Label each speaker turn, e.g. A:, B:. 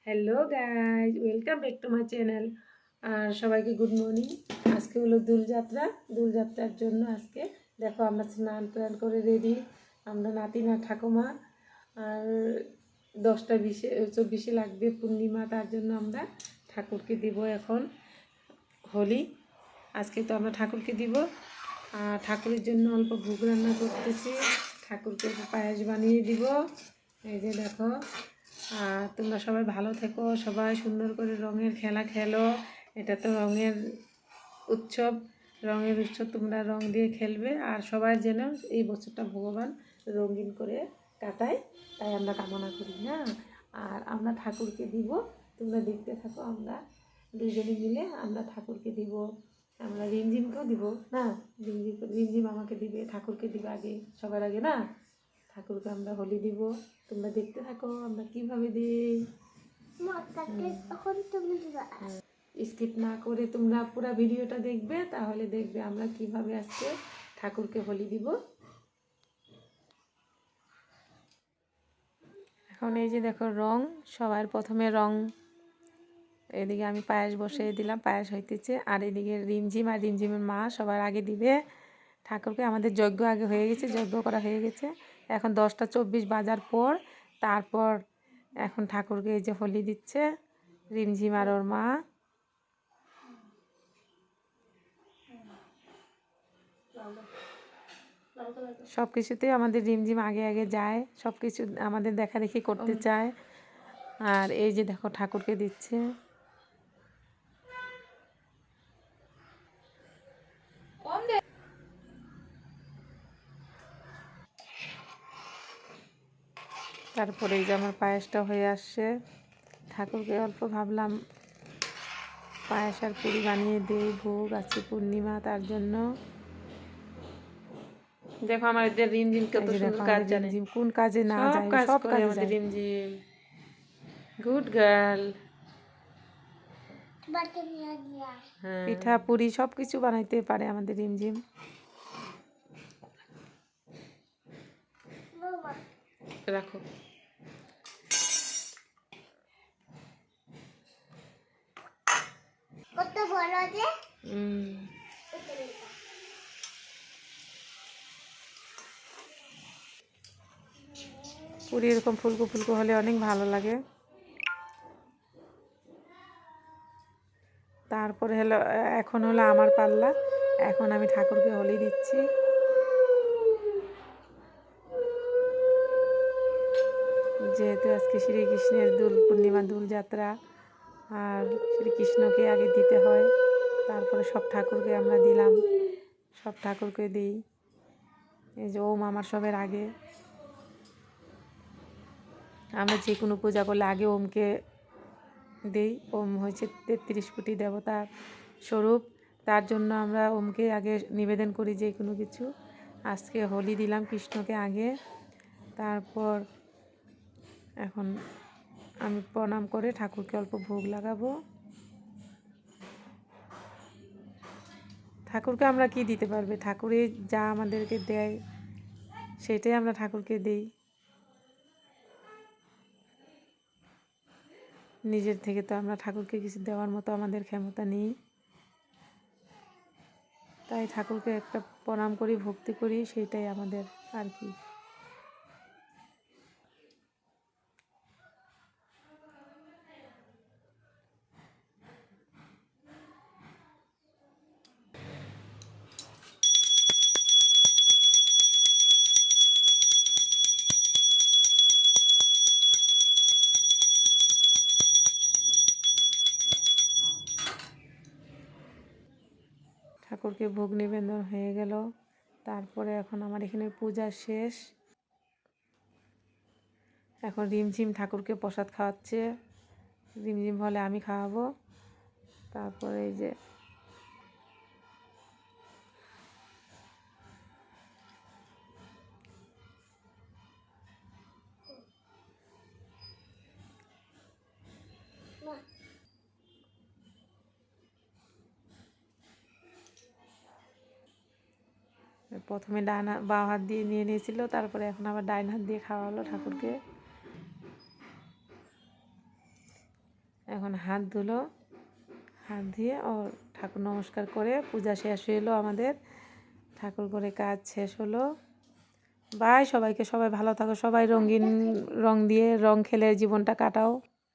A: Hello guys, welcome back to my channel. আর সবাইকে good morning. আজকে হলো দোলযাত্রার জন্য আজকে দেখো আমরা স্নান টান করে রেডি। আমরা নাতি না ঠাকুমা আর 10টা 20-24 লাগবে পূর্ণিমা, তার জন্য আমরা ঠাকুরকে দিব এখন হোলি। আজকে তো আমরা ঠাকুরকে দিব আর ঠাকুরের জন্য অল্প ভোগ রান্না করতেছি। ঠাকুরকে পায়েস বানিয়ে দিব। এই যে দেখো। আর তোমরা সবাই ভালো থেকো, সবাই সুন্দর করে রঙের খেলা খেলো। এটা তো রঙের উৎসব, তোমরা রং দিয়ে খেলবে। আর সবাই যেন এই বছরটা ভগবান রঙিন করে কাটায়, তাই আমরা কামনা করি না। আর আমরা ঠাকুরকে দিব, তোমরা দেখতে থাকো। আমরা দুজনে মিলে আমরা ঠাকুরকে দিব। আমরা রিমঝিমকেও দিব না, রিমঝিম আমাকে দিবে, ঠাকুরকে দিবে আগে, সবার আগে না। ঠাকুরকে আমরা হোলি দিব, তোমরা দেখতে থাকো আমরা কিভাবে দিই। স্কিপ না করে তোমরা পুরো ভিডিওটা দেখবে, তাহলে দেখবে আমরা কিভাবে আজকে ঠাকুরকে হোলি দিব। এখন এই যে দেখো রং, সবার প্রথমে রং, এদিকে আমি পায়েস বসিয়ে দিলাম, পায়েস হইতেছে। আর এদিকে রিমঝিম আর রিমঝিমের মা সবার আগে দিবে ঠাকুরকে। আমাদের যজ্ঞ আগে হয়ে গেছে, যজ্ঞ করা হয়ে গেছে। এখন 10টা 24 বাজার পর তারপর এখন ঠাকুরকে এই যে হোলি দিচ্ছে রিমঝিম আর ওর মা। সব কিছুতেই আমাদের রিমঝিম আগে আগে যায়, সব কিছু আমাদের দেখাদেখি করতে চায়। আর এই যে দেখো ঠাকুরকে দিচ্ছে। তারপরে এই যে আমার পায়েসটা হয়ে আসছে। ঠাকুরকে অল্প ভাবলাম পায়েস আর পুরি বানিয়ে দেই, ভোগ আছে পূর্ণিমা, তার জন্য। দেখো আমাদের রিমঝিম কত সুন্দর কাজ জানে, কোন কাজে না যায়, সব কাজে আমাদের রিমঝিম। Good girl. পিঠা পুরি সব কিছু বানাইতে পারে আমাদের রিমঝিম। রাখো। কত বড় যে পুরি এরকম ফুলকো ফুলকো হলে অনেক ভালো লাগে। তারপরে হলো এখন হলো আমার পাল্লা, এখন আমি ঠাকুরকে হোলি দিচ্ছি। যেহেতু আজকে শ্রীকৃষ্ণের দোল পূর্ণিমা, দোলযাত্রা, আর শ্রীকৃষ্ণকে আগে দিতে হয়, তারপরে সব ঠাকুরকে আমরা দিলাম, সব ঠাকুরকে দিই। এই যে ওম আমার সবের আগে, আমরা যে কোনো পূজা করলে আগে ওমকে দিই। ওম হচ্ছে 33 কোটি দেবতার স্বরূপ, তার জন্য আমরা ওমকে আগে নিবেদন করি যে কোনো কিছু। আজকে হোলি দিলাম কৃষ্ণকে আগে, তারপর এখন আমি প্রণাম করে ঠাকুরকে অল্প ভোগ লাগাবো। ঠাকুরকে আমরা কি দিতে পারবে, ঠাকুরে যা আমাদেরকে দেয় সেটাই আমরা ঠাকুরকে দিই। নিজের থেকে তো আমরা ঠাকুরকে কিছু দেওয়ার মতো আমাদের ক্ষমতা নেই, তাই ঠাকুরকে একটা প্রণাম করি, ভক্তি করি, সেটাই আমাদের আর কি। ঠাকুরকে ভোগ নিবেদন হয়ে গেল, তারপরে এখন আমার এখানে পূজা শেষ। এখন রিমঝিম ঠাকুরকে প্রসাদ খাওয়াচ্ছে, রিমঝিম হলে আমি খাওয়াবো। তারপরে এই যে প্রথমে বাঁ হাত দিয়ে নিয়ে নিয়েছিল, তারপরে এখন আবার ডাইন হাত দিয়ে খাওয়া হলো ঠাকুরকে। এখন হাত ধুলো, হাত দিয়ে ও ঠাকুর নমস্কার করে পূজা শেষ হলো আমাদের, ঠাকুর করে কাজ শেষ হলো। বাই সবাইকে, সবাই ভালো থাকো, সবাই রঙিন রং দিয়ে রং খেলে জীবনটা কাটাও।